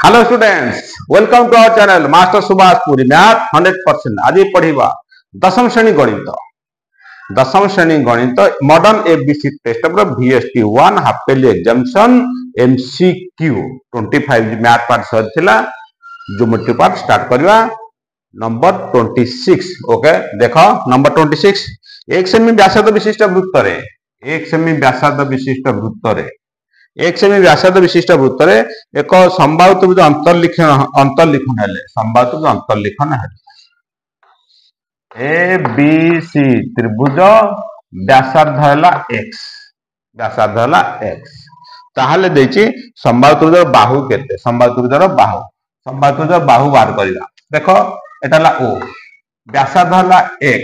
Hello students, welcome to our channel master Subhash Puri math 100%। आज पढ़िबा दशम श्रेणी गणित। दशम श्रेणी गणित मॉडर्न एबीसी टेस्ट पर VST 1 half yearly examination MCQ 25 math part सरिथिला। ज्योमेट्री पार्ट स्टार्ट करवा नंबर 26। ओके देखो नंबर 26 एक सेमी व्यासार्ध विशिष्ट वृत्त रे एक सेमी व्यासार्ध विशिष्ट वृत्त रे एक सेमी व्यासार्ध विशिष्ट वृत्त रे एक संभावित त्रिभुज अंतर्लिखन हेले संभावित त्रिभुज अंतर्लिखन हेले ए बी सी त्रिभुज व्यासार्ध हैला x व्यासार्ध हैला x ताहले देछि संभावित त्रिभुज बाहु केते संभावित त्रिभुज बाहु बाहर करिवा। देखो एटा ला o व्यासार्ध हैला x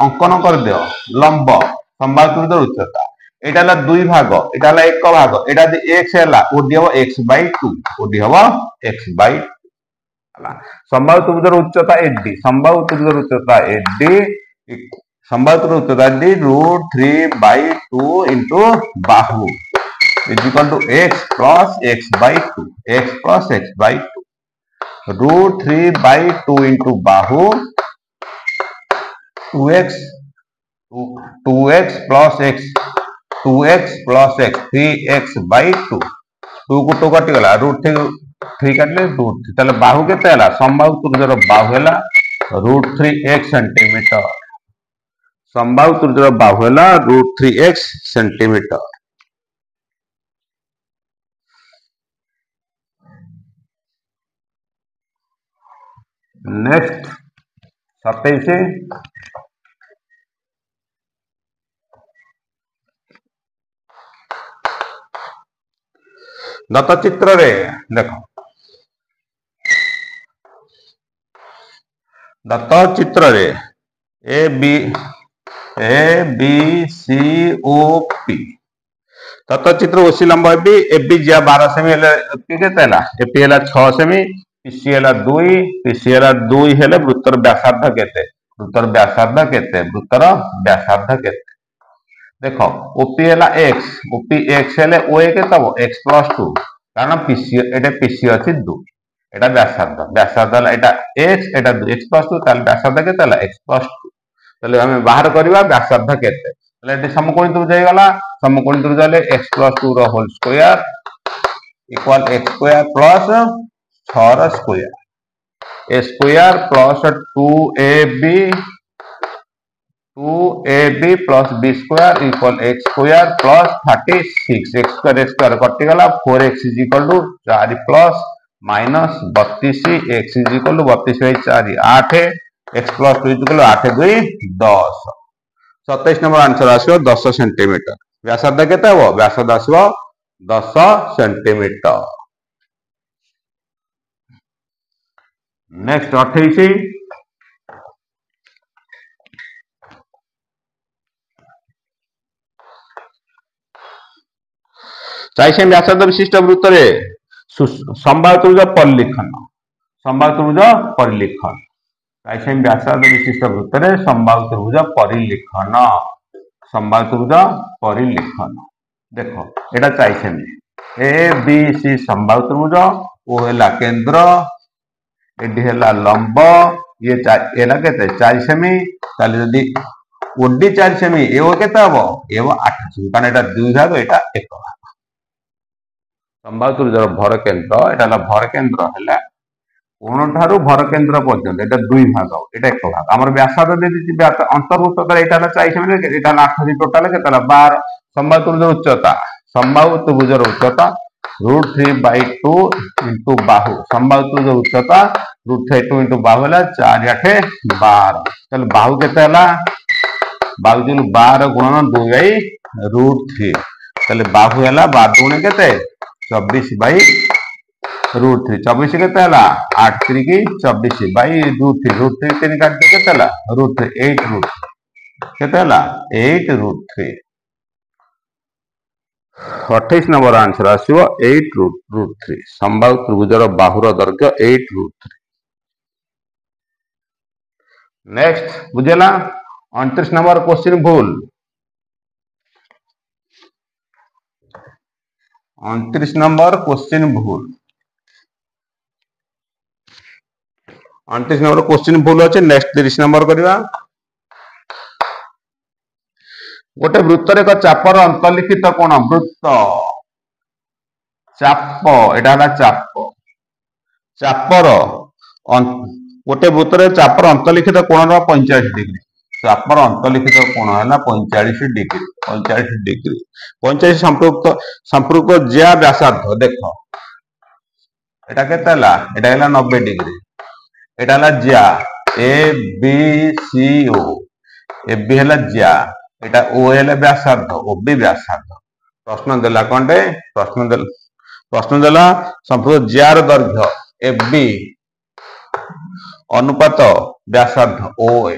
अंकन कर दियो लंब संभावित त्रिभुज उच्चता एटा ला दुई भाग एटा ला एक भाग एटा दि x हैला ओडी हबो x/2 ओडी हबो x/2 हला। संभावित त्रिभुजर उच्चता AD संभावित त्रिभुजर उच्चता AD संभावित त्रिभुज उच्चता AD √3/2 इनटू बाहु is equal to x plus x/2 x plus x/2 √3/2 into बाहु 2x plus x 2x plus x 3x/2 2 को 2 कटि गला √3 काटले √3 तले बाहु केते हला संभावित त्रिभुजर बाहु हला √3x सेंटीमीटर संभावित त्रिभुजर बाहु हला √3x सेंटीमीटर। नेक्स्ट 27 दत्त चित्र रे देखो दत्त चित्र रे A B C O P दत्त चित्र ओसी लंब एबी एबी जा 12 सेमी हेले पी केते हला एपी हला 6 सेमी पीसी हला 2 पीसी हला 2 हेले वृत्तर व्यासार्ध केते वृत्तर व्यासार्ध केते देखो ओपी हेला x ओपी x हेले ओए केते हो x plus 2 कारण पीसी एटा पीसी अछि 2 एटा व्यासार्ध हला एटा x एटा 2 x plus 2 ताल व्यासार्ध केते हला x plus 2 तले हम बाहर करबा व्यासार्ध केते तले एटी समकोणी त्रिभुज जाय गला समकोणी त्रिभुज हले x plus 2 रो whole square equal x square plus 6 रो square a square plus 2ab plus b square equal x square plus 36 x square कटि गला 4x is equal to 4 plus minus 32 x is equal to 32/4 8 x plus 2 is equal to 8 2 10 27 number answer आसो 10 centimetre व्यासार्ध केते हो व्यासार्ध आसो 10 centimetre. Next 28 चाइसे व्यासार्ध विशिष्ट वृत्त रे संभावित त्रिभुज परिलिखन चाइसे व्यासार्ध विशिष्ट वृत्त रे संभावित त्रिभुज परिलिखन देखो एटा चाइसे ए बी सी संभावित त्रिभुज ओ हेला केंद्र एडी हेला लंब ये एला केते 4 सेमी ताले जदी ओडी 4 सेमी एओ केते हबो एओ 8 सेमी कारण एटा दुई भाग एटा एक भाग संभावित त्रिभुजर भर केंद्र एटा ला भर केंद्र हैला कोण ठारू भर केंद्र पर्यंत एटा दुई भाग एटा एक भाग हमर व्यासार्ध दे दिति अंतर्भुक्त कर एटा ला 4 सेमी एटा ला 8 टोटल केतला 12 संभावित त्रिभुजर उच्चता √3/2 इनटू बाहु संभावित त्रिभुजर उच्चता √3/2 इनटू बाहु हला 4 8 12 चल बाहु केते हला बाहु जनु 12 गुणन 2/√3 चल बाहु हला 12 गुणे केते 24/√3 24 केते हला 8 3 की 24/√3 √3 3 काट केते हला √3 8 केते हला 8√3 28 नंबर आंसर आसीबो 8√3 संभावित त्रिभुजर बाहुर दैर्घ्य 8√3। नेक्स्ट बुझेला 29 नंबर क्वेश्चन भूल 29 नंबर क्वेश्चन भूल 29 नंबर क्वेश्चन भूल अच्छे। नेक्स्ट 30 नंबर करवा। गोटे वृत्तर एक चापर अंतलिखित कोण वृत्त चाप एटा चाप चापर गोटे वृत्तर चापर अंतलिखित कोण 45 डिग्री चापर अंतलिखित कोण है 45 डिग्री 45 डिग्री 45 संपृक्त ज्या व्यासार्ध देख एटा केते एटा 90 डिग्री एटा ज्या ए B C O A B है ज्या एटा ओ है व्यासार्ध ओ बी व्यासार्ध प्रश्न देला कंडे प्रश्न देला संपूर्ण जार दैर्घ्य ए बी अनुपात व्यासार्ध ओ ए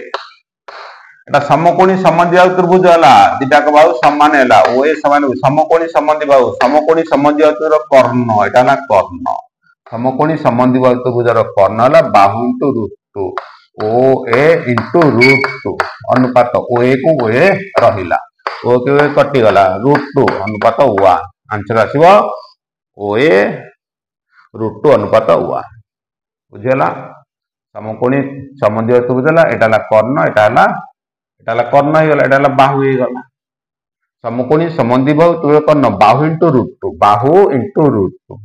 एटा समकोणी संबंधी त्रिभुज है दिटाक बाहु समान है ओ ए समान समकोणी संबंधी बाहु कर्ण एटा कर्ण समकोणी संबंधी बाहु त्रिभुजर कर्ण है बाहु इंटू रूट 2 ओ ए इंटू रूट 2 अनुपात ओ ए को ओ ए रहिला ओ के कटिगला रूट 2 अनुपात 1 आंसर आसीबो ओ ए रूट 2 अनुपात 1 बुझेला समकोणी संबंधी त्रिभुज एटा कर्ण एटा कर्ण ही गला एटा बाहु ही गला समकोणी संबंधी बाहु तुल्य कर्ण बाहु इंटू रूट 2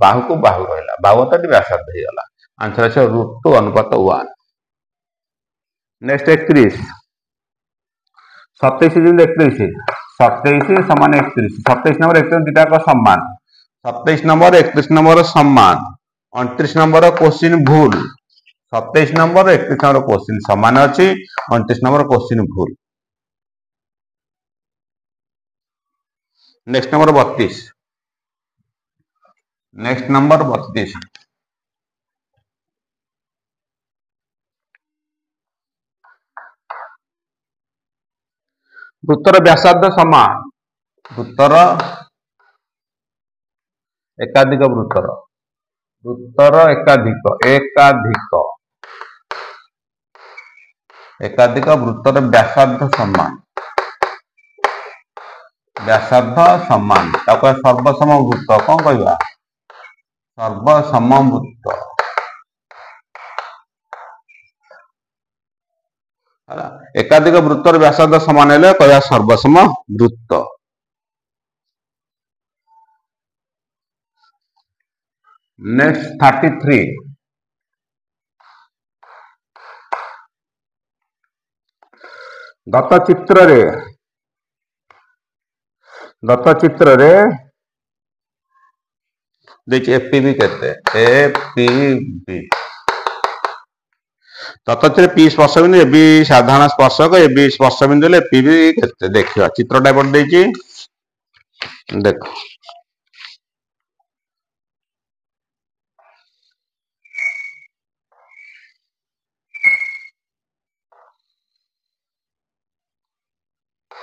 बाहु को बाहु रहिला बाहु तो व्यासार्ध ही गला आंसर आछे रूट 2 अनुपात 1 नेक्स्ट 31 27 दिन 31 27 समान 31 27 नंबर 31 दुटा को समान 27 नंबर 31 नंबर समान 29 नंबर क्वेश्चन भूल 27 नंबर 31 नंबर क्वेश्चन समान अछि 29 नंबर क्वेश्चन भूल नेक्स्ट नंबर 32 नेक्स्ट नंबर 32 वृत्तर व्यासार्ध समान वृत्तर एकाधिक वृत्तर वृत्तर एकाधिक वृत्तर व्यासार्ध समान सर्वसम वृत्त कौन कहवा सर्वसम वृत्त एकाधिक वृत्तर व्यासार्ध समान है कहवा सर्वसम वृत्त नेक्स्ट 33 दत्त चित्र रे देखिए एपीबी कहते एपीबी दत्त चित्र पी स्पर्श बिंदु ए बी साधारण स्पर्शक ए बी स्पर्श बिंदु ले एपीबी कहते देखिए चित्रटा पड़ देछि देखो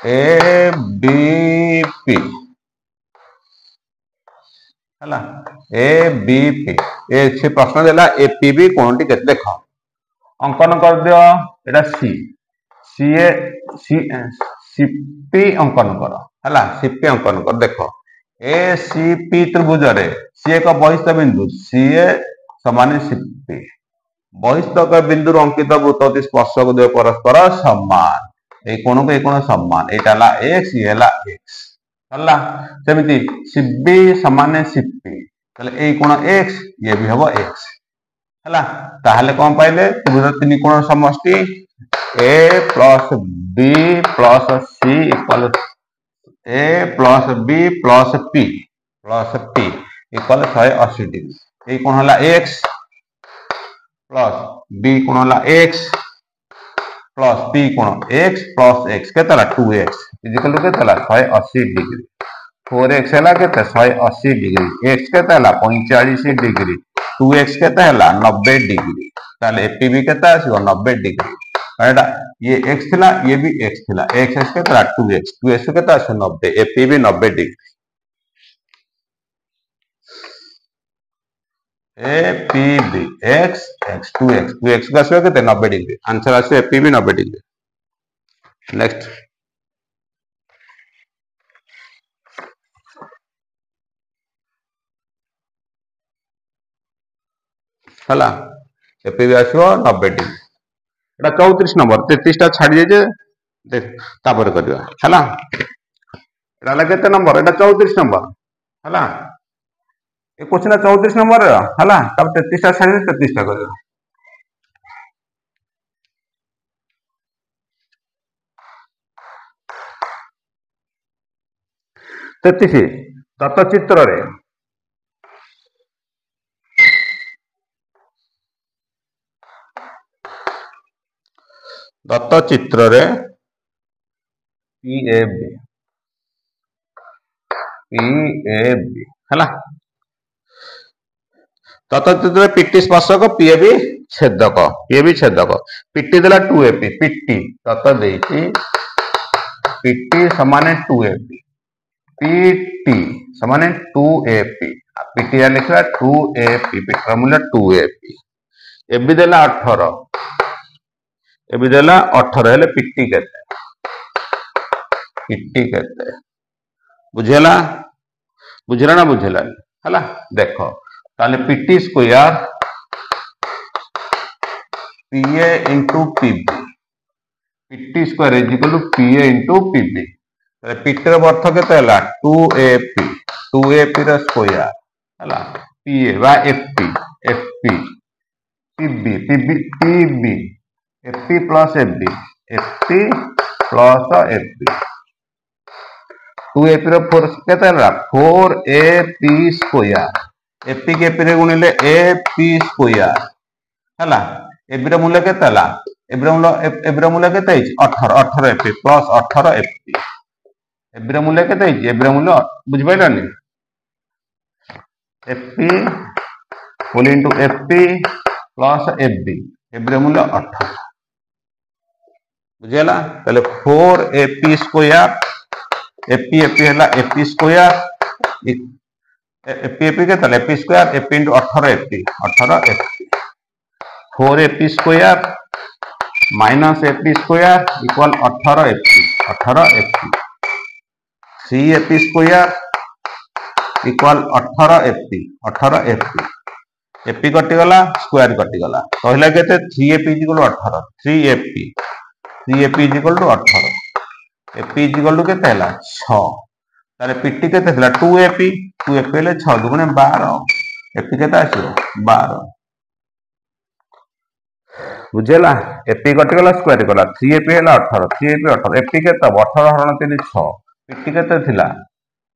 ए बी पी हला ए बी पी ए से प्रश्न देला ए पी बी कोनटी केते देखो अंकन कर दियो एटा सी सी ए सी सी पी अंकन कर हला सी पी अंकन कर देखो ए सी पी त्रिभुज रे सी एक बहिस्थ बिंदु सी ए समान सी पी बहिस्थक बिंदु अंकित वृत्त स्पर्शक द्वय परस्पर समान ए कोण को ए कोण समान एटा ला x ये ला x हला सेमिति सीबी समान सीपी तले ए कोण x ये भी हबो x हला ताहले कोन पाइले त्रिभुज तीन कोण समष्टि a plus b plus c equal a plus b plus p equal 180 degree A कोण हला x प्लस b कोण हला x प्लस p कोण x प्लस x केतला 2x इक्वल टू केतला 180 डिग्री 4x हला केते 180 डिग्री x केतला 45 डिग्री 2x केते हला 90 डिग्री ताले एपीबी केते आसीबो 90 डिग्री एटा ये x थिला ये भी x थिला x केतला 2x केते आसे 90 APB 90 degree APB x x 2x का आसीबो केते 90 डिग्री आंसर आसीबो एपीबी 90 डिग्री नेक्स्ट हला एपी भी आसो 90 डिग्री एटा 34 नंबर 33 टा छाड़ी जे तापर करबा हला एटा ला केते नंबर एटा 34 नंबर हला ए क्वेश्चन 34 नंबर हला तब 33 टा छाड़ी 33 टा करबा 33 तत्चित्र रे दत्त चित्र रे पीएबी हला दत्त चित्र रे पीटी स्पर्शक पीएबी छेदक पीटी देला 2एपी पीटी दत्त देइची पीटी समान 2एपी पीटी समान 2एपी पीटी या लिखला 2एपी पीटी मूल्य 2एपी एबी देला 18 एबी देला 18 हेले पीटी केते बुझेला बुझला ना बुझेला हला देखो ताले PT square PA into PB PT square is equal to PA into PB PT रो अर्थ केते हला 2एपी रो स्क्वायर हला पीए बा FP PB FP plus FB to AP रो 4 केते हला 4एपी स्क्वायर एपी के एपी रे गुणिले एपी स्क्वायर हला एबी रो मूल्य केते हला एबी रो मूल्य केते 18 एपी प्लस 18 एपी एबी रो मूल्य केते एबी रो मूल्य बुझ पाइलानी AP whole into AP plus FB AB रो मूल्य 18 बुझेला ताले 4एपी स्क्वायर एपी हला एपी स्क्वायर एपी के ताले AP square AP into 18 AP 4एपी square minus AP square equal 18 AP 3एपी स्क्वायर इक्वल 18 एपी एपी कटिगला स्क्वायर कटिगला कहला केते 3एपी इक्वल 18 3एपी equal to 18 AP equal to केते हला 6 तारे पीटी केते हला 2एपी हेले 6 दुगुणे 12 एपी केते आसीयो 12 बुझेला एपी कटिगला स्क्वायर कला 3एपी हला 18 3एपी 18 एपी केते 18 हरण 3 6 पीटी केते थिला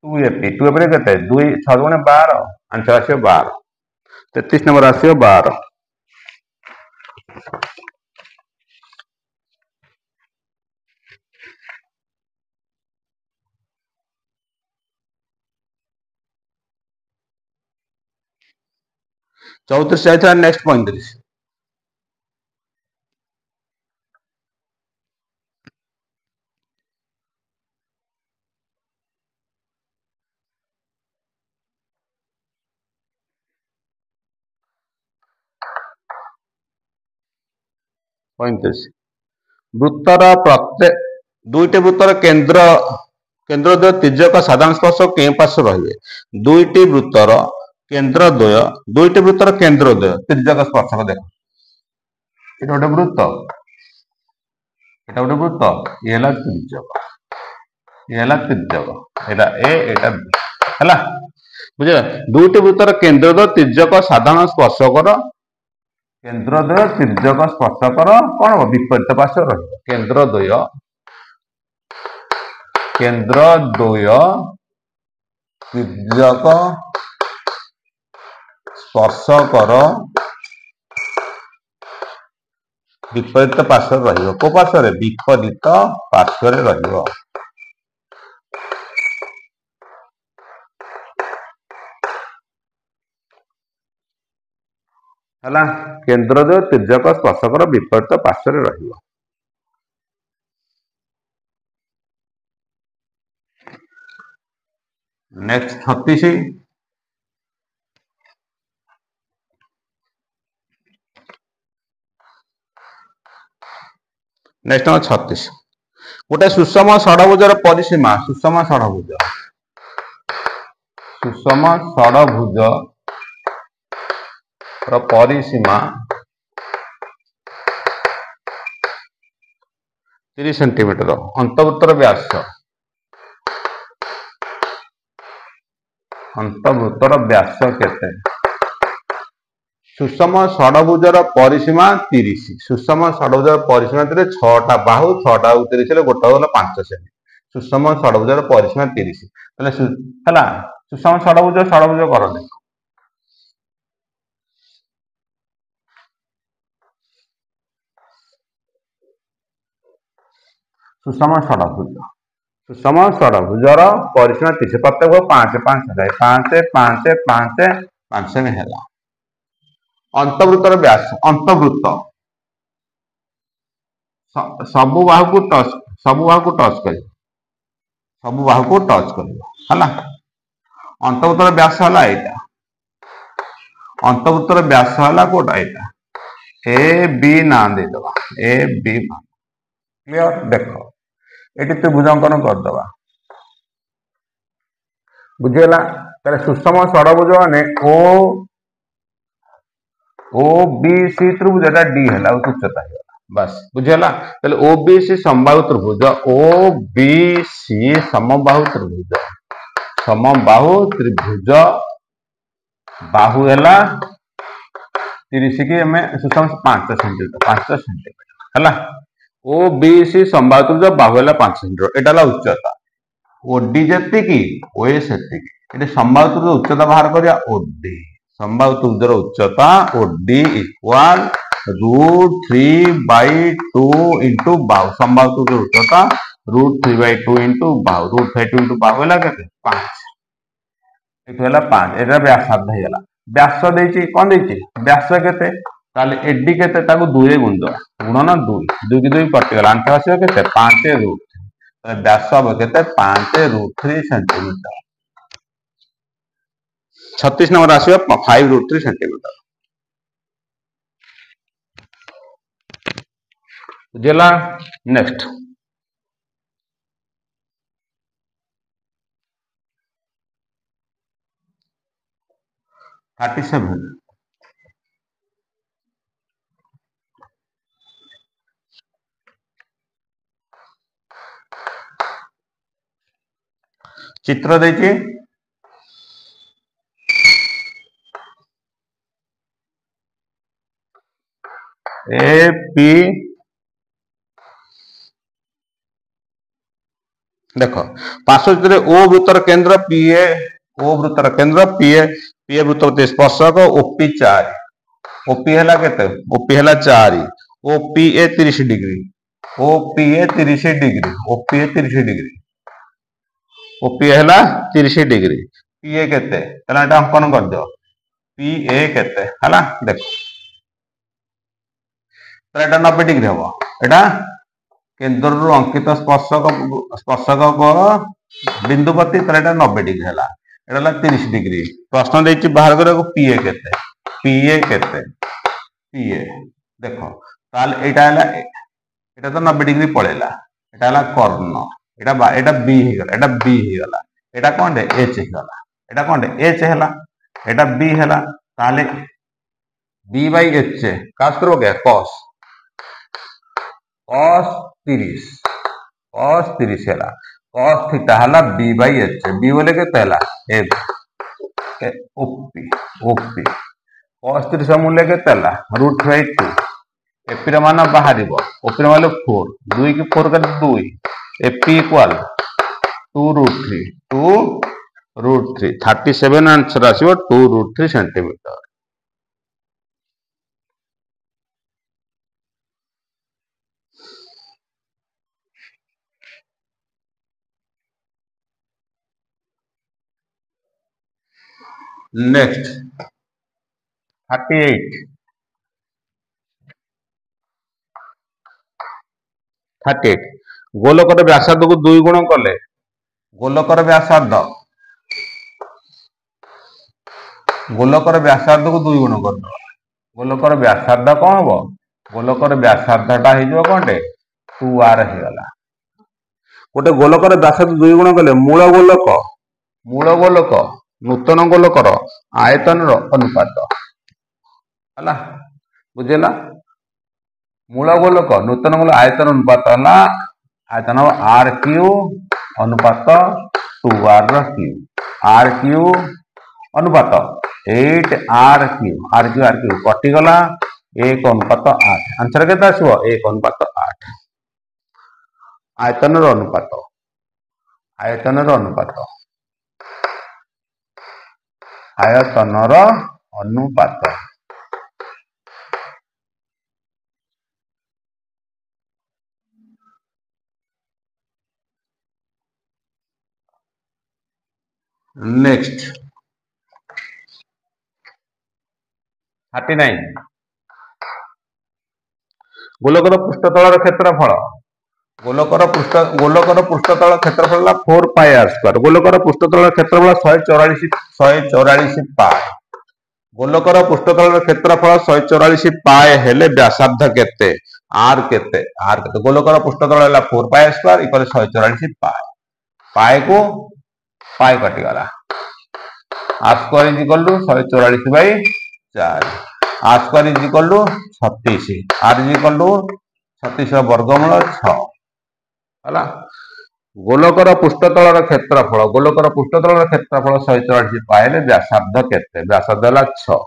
2एपी रे केते 2 6 दुगुणे 12 आंसर आसीयो 12 33 नंबर आसीयो 12 34 जाइथा नेक्स्ट 35 वृत्तर प्रत्येक दुईटे वृत्तर केंद्र द्वय तिर्यक साधारण स्पर्श के पार्श्व रहिबे दुईटी वृत्तर केंद्र द्वय तिर्यक स्पर्शक देखो एटा गोटे वृत्त ये हला तिर्यक एटा ए एटा बी हला बुझला दुईटी वृत्तर केंद्र द्वय तिर्यक साधारण स्पर्शकर केंद्रद्वय तिर्यक स्पर्शकर कौन हम विपरीत पार्श्व रही केंद्रद्वय तिर्यक स्पर्शकर विपरीत पार्श्व रही को पार्श्व विपरीत पार्श्व रही हला केंद्रद्वय तिर्यक स्पर्शकर विपरीत पार्श्व रही नेक्स्ट 36 नेक्स्ट नंबर 36 गोटे सुषम षडभुजर परिसीमा सुषम षडभुज परिसीमा 30 सेंटीमीटर। अंतवृत्तर व्यास केते? सुषम षडभुजर परिसीमा 30। सुषम षडभुजर परिसीमा 6टा बाहु 6टा 30 गोटा गला 5 सेमी। सुषम षडभुजर परिसीमा 30 हला। सुषम षडभुज करने सुषम षडभुजर परिसीमा 30 प्रत्येक 5 5 5 5 5 5 सेमी है। अंतवृत्तर व्यास अंतवृत्त सबु बाहु को टच कर अंतवृत्तर व्यास है एटा। अंतवृत्तर व्यास है कोटा एटा ए बी ना दे दबा ए बी। क्लियर? देखो ये त्रिभुजांकन करदबा बुझेला। सुषम षडभुज माने ओ बी सी त्रिभुज डी है उच्चता है बस बुझेला। ओ बी सी समबाहु त्रिभुज ओ बी सी समबाहु त्रिभुज बाहु है 30 की सुषम 5 सेंटीमीटर है। ओ बी सी समबाहु त्रिभुज बाहु है 5 सेंटीमीटर। एटा उच्चता ओडी जी ओए से समबाहु त्रिभुज उच्चता बाहर करिया ओडी समबाहु त्रिभुजर उच्चता ओडी इक्वल √3/2 इंटू बाहु। समबाहु त्रिभुजर उच्चता √3/2 इंटू बाहु। √3/2 इंटू बाहु है केते 5 एला 5 एटा व्यासार्ध हेला। व्यास देछि कोन देछि व्यास केते ताले एडी केते ताको 2 रे गुणन 2 2 की 2 कटि गला आंसर आसी केते 5 व्यास अब केते 5√3 सेंटीमीटर। 36 नंबर आसीबा 5√3 सेंटीमीटर। बुझेला? Next thirty seven. चित्र देखिए ए पी देखो पार्श्वचित्र ओ वृत्तर केंद्र पीए ओ वृत्तर केंद्र पीए पीए वृत्त स्पर्शक ओपी 4 ओपी है केते ओपी है 4 ओपी ए 30 डिग्री ओपी ए 30 डिग्री ओपी ए 30 डिग्री ओपी है 30 डिग्री पीए केते तला एटा अंकन कर दो पीए केते हला देखो तला एटा 90 डिग्री हबो एटा केंद्र अंकित स्पर्शक बिंदुपति तला 90 डिग्री है एटा 30 डिग्री। प्रश्न देछि बाहर करे पीए केते पीए देखो ताल एटा तो 90 डिग्री पळेला एटा हला कर्ण एटा बी हे गला एटा कोन दे एच हे गला एटा कोन दे एच हैला एटा बी हैला ताले बी बाय एच कास करबो के cos 30 हैला cos थीटा हैला बी बाय एच बी बोले के तहला ए ओपी cos 30 मूल्य के तहला √2 एपी मान बाहर ओपी मान 4 2 की 4 कर 2 एपी इक्वल 2√3 37 आंसर आसीबो 2√3 सेंटीमीटर। नेक्स्ट 38 गोलकर व्यासार्ध को 2 गुण कले गोलकर व्यासार्ध को 2 गुण कर दो गोलकर व्यासार्ध कौन हम गोलकर व्यासार्धटा हो कौन 2r हो गला गोटे गोलकर व्यासार्ध 2 गुण कले मूल गोलक नूतन गोलकर आयतन अनुपात है बुझेला मूल गोलक नूतन गोलक आयतन अनुपात है आयतन हम आर क्यू अनुपात 2r क्यू, आर क्यू अनुपात 8r क्यू कटिगला 1:8। आंसर केते आसीबो 1:8। आयतन अनुपात, आयतन अनुपात, आयतन अनुपात। नेक्स्ट 39 गोलकर पृष्ठतल क्षेत्रफल, गोलकर पृष्ठतल क्षेत्रफल 4 पाई आर स्क्वायर। गोलकर पृष्ठतल क्षेत्रफल 144 पाए। गोलकर पृष्ठतल क्षेत्रफल 144 पाए हेले व्यासार्ध केते आर केते, आर केते। गोलकर पृष्ठतल है 4 पाई स्क्वायर इक्वल 144 पाए। पाए को पाए कटि गला, r square is equal to 144/4। R square is equal to 36, r is equal to 36 वर्गमूल 6 हला। गोलकर पृष्ठतल क्षेत्रफल, गोलकर पृष्ठतल क्षेत्रफल 144 पाए व्यासार्ध केते, व्यासार्ध है 6।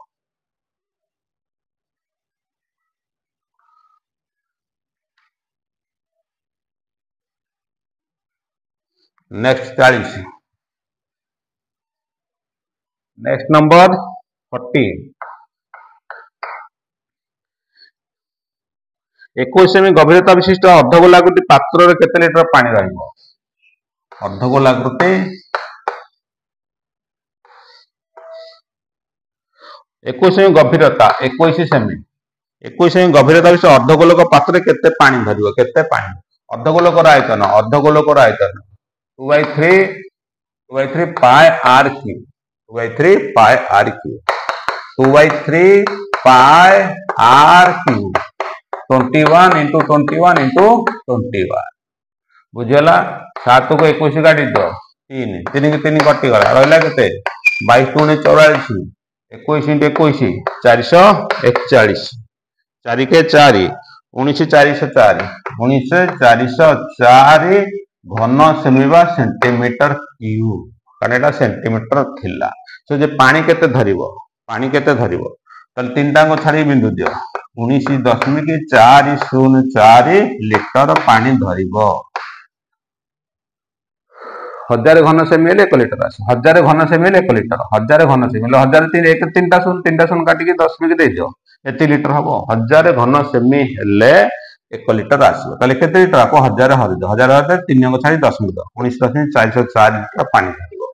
नेक्स्ट 40, नेक्स्ट नंबर 40 21 सेमी गभीरता विशिष्ट अर्धगोलाकृति पात्र रे केते लिटर पानी रहइबो। अर्धगोलाकृति 21 सेमी गभीरता, 21 सेमी गभीरता विशिष्ट अर्धगोलक पात्र केते पानी धरिबो, केते पानी। अर्धगोलकर आयतन, अर्धगोलकर आयतन 2/3 pi r cube, 2/3 pi r cube, 2/3 pi r cube 21 into 21 into 21 बुझला। 7 को 21 काटी दो 3 3 के 3 कटि गला रहला केते 22 × 44 21 into 21 441 4 के 4 19 404 19 404 घन सेमी बा सेंटीमीटर क्यूब, कारण एटा सेंटीमीटर थिला। सो जे पानी केते धरिबो, पानी केते धरिबो तल तीनटा को छाड़ी बिंदु दियो 19.404 लिटर पानी धरिबो। 1000 घन सेमी 1 लिटर आसे, 1000 घन सेमी 1 लिटर, 1000 घन सेमी 1000 3 1 3टा शून्य काटी के 10 मिनिट दे दियो एति लिटर हबो। 1000 घन सेमी हेले 1 लिटर आसीबो, ताले केते लिटर आपो 1000 हरि दो 1000 3 को छाड़ी 10 मिनिट 19.404 लिटर पानी धरिबो।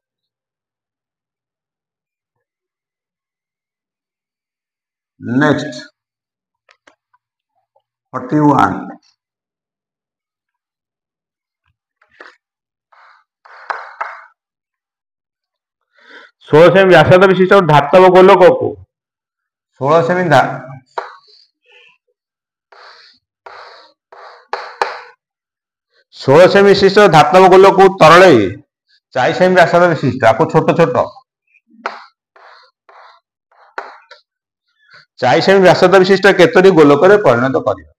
नेक्स्ट 41 16 सेमी व्यासार्ध विशिष्ट धातव गोलक को 16 सेमी 16 सेमी विशिष्ट धातव गोलक को तरले 4 सेमी व्यासार्ध विशिष्ट आपको छोट छोट 4 सेमी व्यासार्ध विशिष्ट केतरी गोलक रे परिणत करियो।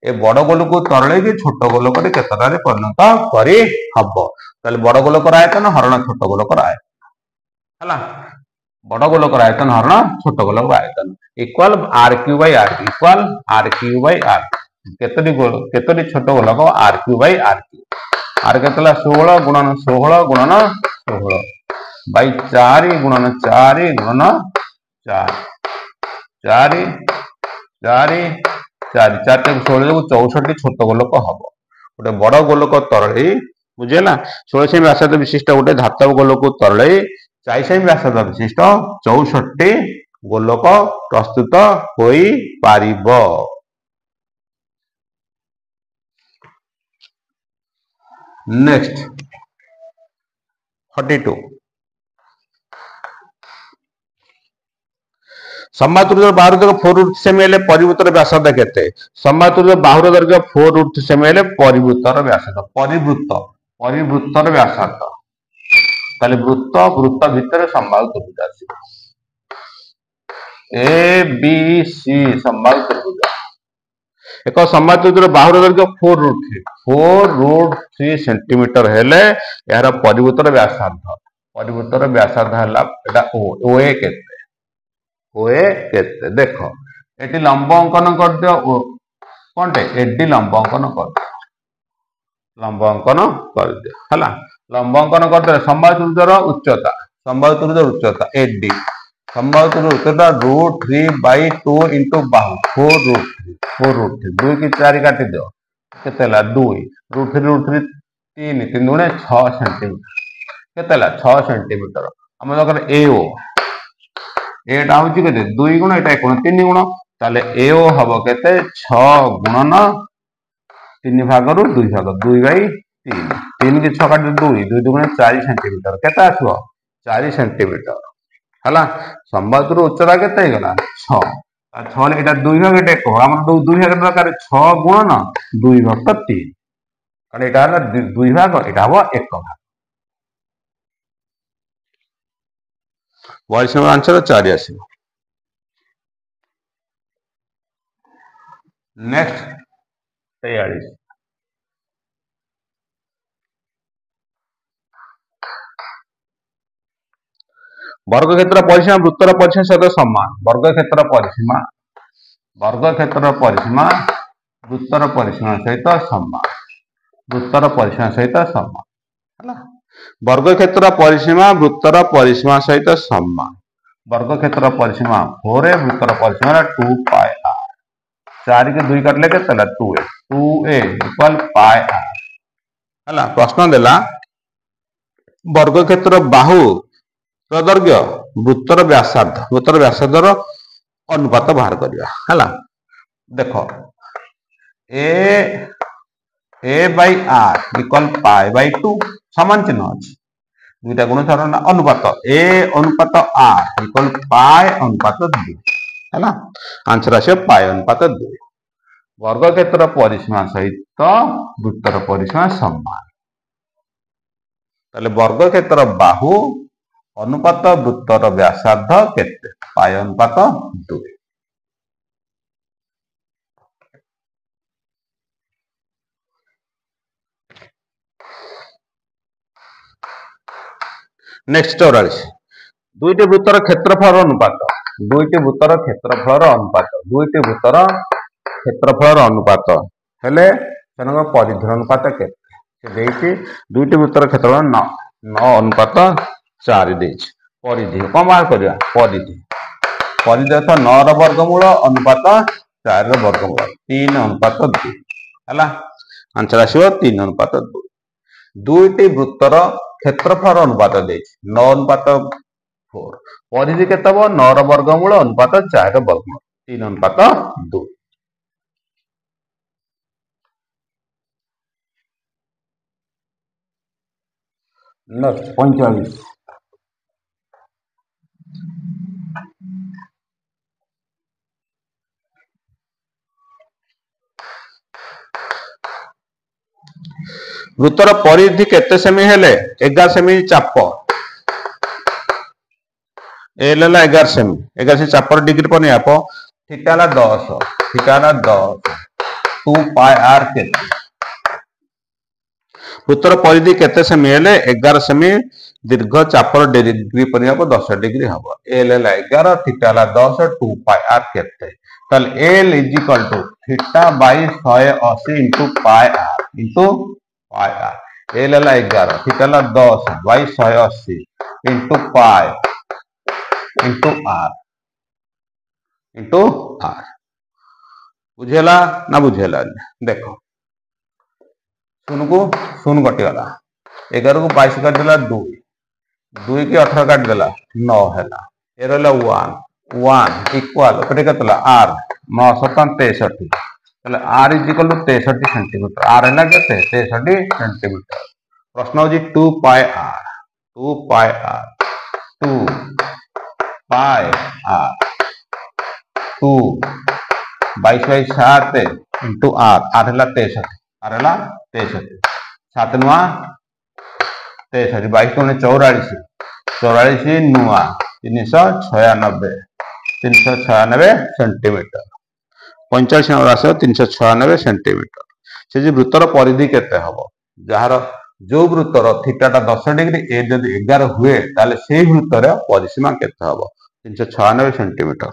ए बड़ गोलक को तरले कि छोट गोलक रे केतरा रे परिणत करी हबो। ताले बड़ गोलक आयतन हरण छोट गोलक आयतन हला। बड़ गोलक आयतन हरण छोट गोलक आयतन equal r cube by r cube, equal r cube by r. केतरी छोट गोलक r cube by r cube. R केतला 16 गुणन 16 गुणन 16 बाय 4 गुणन 4 गुणन 4 4 4 4 4 16 64 छोट गोलक हबो। गोटे बड़ गोलक तरले बुझेला 16 सेमी व्यासार्ध विशिष्ट गोटे धातव गोलक तरले 4 सेमी व्यासार्ध विशिष्ट 64 गोलक प्रस्तुत होई पारिबो। नेक्स्ट 42 समबाहुर बाहुर दैर्घ्य 4 सेमी हेले परिवृत्तर व्यासार्ध केते। समबाहुर बाहुर दैर्घ्य 4 सेमी हेले परिवृत्तर व्यासार्ध, परिवृत्तर व्यासार्ध ताले वृत्त भितर समबाहु त्रिभुज आसीबो ए बी सी समबाहु त्रिभुज। एक समबाहु बाहुर दैर्घ्य 4√3 सेंटीमीटर हेले यार परिवृत्तर व्यासार्ध है ओए केते देख एटी लंब अंकन कर दियो कौनटे एडी लंब अंकन कर दियो है लंब अंकन कर दे समबाहु त्रिभुजर उच्चता एडी समबाहु त्रिभुज उच्चता √3/2 इंटू बाहु 4√3 2 की 4 काटी दियो केते 2 √3 3 3 गुणे 6 सेंटीमीटर केते 6 सेंटीमीटर हम दरकार एओ एटा होची केते 2 गुण एटा 3 गुण ताले एओ हबो केते 6 गुणन 3 भाग रु 2 भाग 2/3 3 की 6 काटी 2 2 गुणे 4 सेंटीमीटर केते आसो 4 सेंटीमीटर हला समबाहु उच्चता केते गला 6 6 ले एटा 2 भाग एटा 1 हमर 2 भाग दरकार 6 गुणन 2 भाग 3 कारण एटा हला 2 भाग एटा हो 1 भाग वॉइस नंबर आंसर 4 आसीबो नेक्स्ट 43 वर्गक्षेत्र परिसीमा वृत्तर परिसीमा सहित समान वर्गक्षेत्र परिसीमा वृत्तर परिसीमा सहित समान है वर्गक्षेत्र परिसीमा वृत्तर परिसीमा सहित समान वर्गक्षेत्र परिसीमा 4 वृत्तर परिसीमा 2 पाई r 4 के 2 काटले केते 2a इक्वल पाई r हला प्रश्न देला वर्गक्षेत्र बाहु दैर्घ्य वृत्तर व्यासार्धर अनुपात बाहर करिया हला देखो a by r equal pi by 2 समान चिन्ह अछि दुईटा गुण सारण अनुपात a अनुपात r इक्वल पाई अनुपात 2 हला आंसर आसे पाई अनुपात 2 वर्गक्षेत्र परिसीमा सहित वृत्तर परिसीमा समान ताले वर्गक्षेत्र बाहु अनुपात वृत्तर व्यासार्ध केते पाई अनुपात 2 नेक्स्ट 44 दुईटी वृत्तर क्षेत्रफल अनुपात दुईटी वृत्तर क्षेत्रफल अनुपात हेले सेनक परिधि अनुपात केते से देइछि दुईटी वृत्तर क्षेत्रफल 9 अनुपात 4 देइछि परिधि कोन बाहर करिया परिधि अर्थ 9 र वर्गमूल अनुपात 4 र वर्गमूल 3 अनुपात 2 हला आंसर आसीबो 3 अनुपात 2 दुईटी वृत्तर क्षेत्रफल अनुपात देइछि 9 अनुपात 4 परिधि केते हो 9 र वर्गमूल अनुपात 4 र वर्गमूल 3 अनुपात 2 नेक्स्ट 45 वृत्तर परिधि केते सेमी हेले 11 सेमी चाप एल हला 11 सेमी 11 सेमी चापर डिग्री पर नियाप थीटा हला 10 2 पाई r केते वृत्तर परिधि केते सेमी हेले 11 सेमी दीर्घ चापर डिग्री पर नियाप 10 डिग्री हबो एल हला 11 थीटा हला 10 2 पाई r केते ताल l equal to theta by 180 into pi r into pi r l हला 11 थीटा हला 10 by 180 into pi into r बुझेला ना बुझेला देखो शून्य शून्य कटि गला 11 को 22 काट देला 2 2 की 18 काट देला 9 हैला ए रहला 1 इक्वल कटे केतला r 9 7 63 तले r is equal to 63 centimetre r हैला केते 63 सेंटीमीटर प्रश्न होजी 2 pi r 2 pi r 2 22 by 7 into r r हैला 63 7 नुआ 63 22 को 44 नुआ 396 सेंटीमीटर 45 नंबर आस 396 सेंटीमीटर। से जो वृत्तर परिधि केते हबो जार जो वृत्तर थीटाटा 10 डिग्री ए जदि 11 हुए ताले सेही वृत्तर परिसीमा केते हबो 396 सेंटीमीटर।